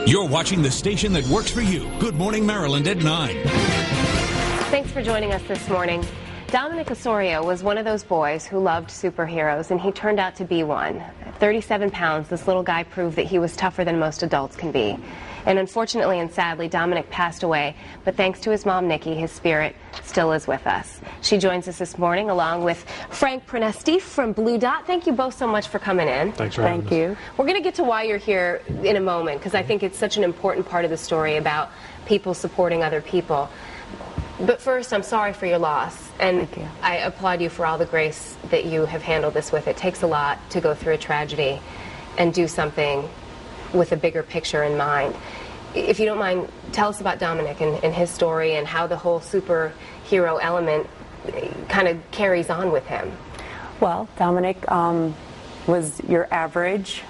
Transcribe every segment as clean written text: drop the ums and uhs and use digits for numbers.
You're watching the station that works for you. Good Morning Maryland at 9. Thanks for joining us this morning. Dominic Osorio was one of those boys who loved superheroes, and he turned out to be one. At 37 pounds, this little guy proved that he was tougher than most adults can be. And unfortunately and sadly, Dominic passed away, but thanks to his mom, Nikki, his spirit still is with us. She joins us this morning along with Frank Prenesti from Blue Dot. Thank you both so much for coming in. Thanks for having us. Thank you. We're going to get to why you're here in a moment, because I think it's such an important part of the story about people supporting other people. But first, I'm sorry for your loss, and I applaud you for all the grace that you have handled this with. It takes a lot to go through a tragedy and do something with a bigger picture in mind. If you don't mind, tell us about Dominic and his story and how the whole superhero element kind of carries on with him. Well, Dominic was your average,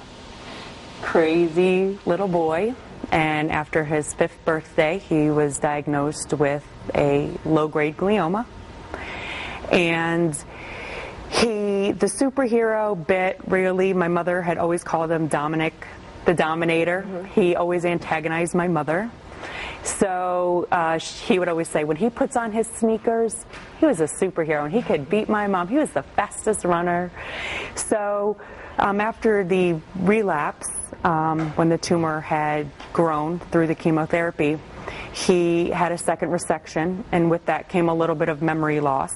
crazy little boy, and after his 5th birthday, he was diagnosed with a low-grade glioma. And the superhero bit, really, my mother had always called him Dominic the Dominator. He always antagonized my mother. So he would always say, when he puts on his sneakers, he was a superhero, and he could beat my mom. He was the fastest runner. So after the relapse, when the tumor had grown through the chemotherapy, he had a second resection, and with that came a little bit of memory loss.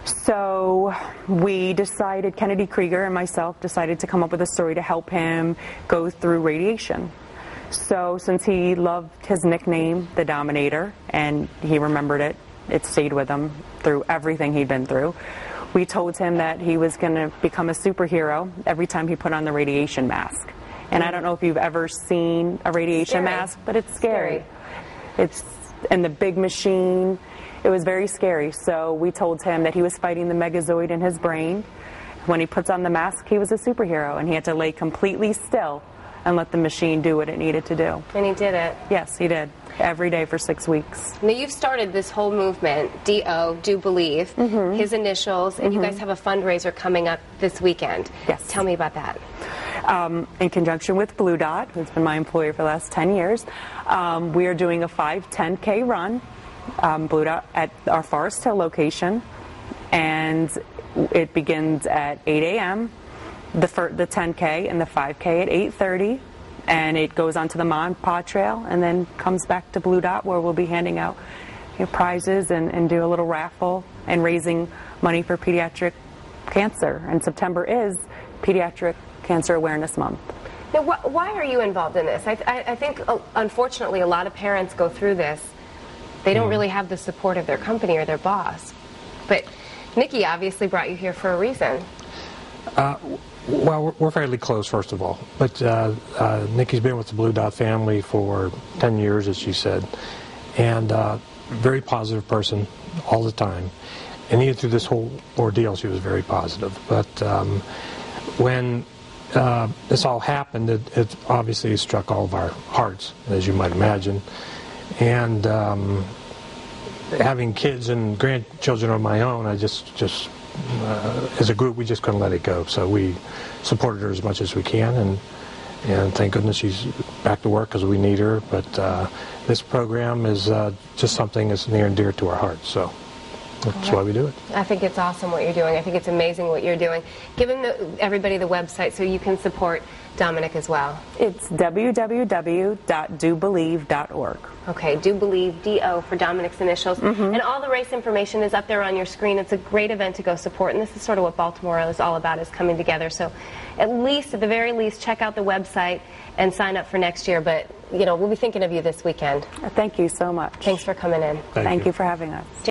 So we decided, Kennedy Krieger and myself decided to come up with a story to help him go through radiation. So since he loved his nickname, the Dominator, and he remembered it, it stayed with him through everything he'd been through, we told him that he was going to become a superhero every time he put on the radiation mask. And I don't know if you've ever seen a radiation mask, but it's scary. It's in the big machine. It was very scary. So we told him that he was fighting the Megazoid in his brain. When he puts on the mask, he was a superhero, and he had to lay completely still and let the machine do what it needed to do. And he did it. Yes, he did. Every day for 6 weeks. Now, you've started this whole movement, D.O., Do Believe, his initials, and you guys have a fundraiser coming up this weekend. Yes. Tell me about that. In conjunction with Blue Dot, who's been my employer for the last 10 years, we are doing a 5-10K run, Blue Dot, at our Forest Hill location, and it begins at 8 a.m., the 10K and the 5K at 8:30, and it goes on to the Mon Pa Trail and then comes back to Blue Dot, where we'll be handing out prizes and do a little raffle and raising money for pediatric cancer. And September is Pediatric Cancer Awareness Month. Now, why are you involved in this? I think, unfortunately, a lot of parents go through this. They don't really have the support of their company or their boss. But Nikki obviously brought you here for a reason. Well, we're fairly close, first of all. But Nikki's been with the Blue Dot family for 10 years, as she said. And very positive person all the time. And even through this whole ordeal, she was very positive. But when this all happened, it obviously struck all of our hearts, as you might imagine. And having kids and grandchildren of my own, I just as a group, we just couldn't let it go. So we supported her as much as we can, and thank goodness she's back to work because we need her. But this program is just something that's near and dear to our hearts. So that's why we do it. I think it's awesome what you're doing. I think it's amazing what you're doing. Give everybody the website so you can support Dominic as well. It's www.dobelieve.org. Okay, Do Believe, D.O. for Dominic's initials. And all the race information is up there on your screen. It's a great event to go support, and this is sort of what Baltimore is all about, is coming together. So at the very least, check out the website and sign up for next year. But, we'll be thinking of you this weekend. Thank you so much. Thanks for coming in. Thank you for having us.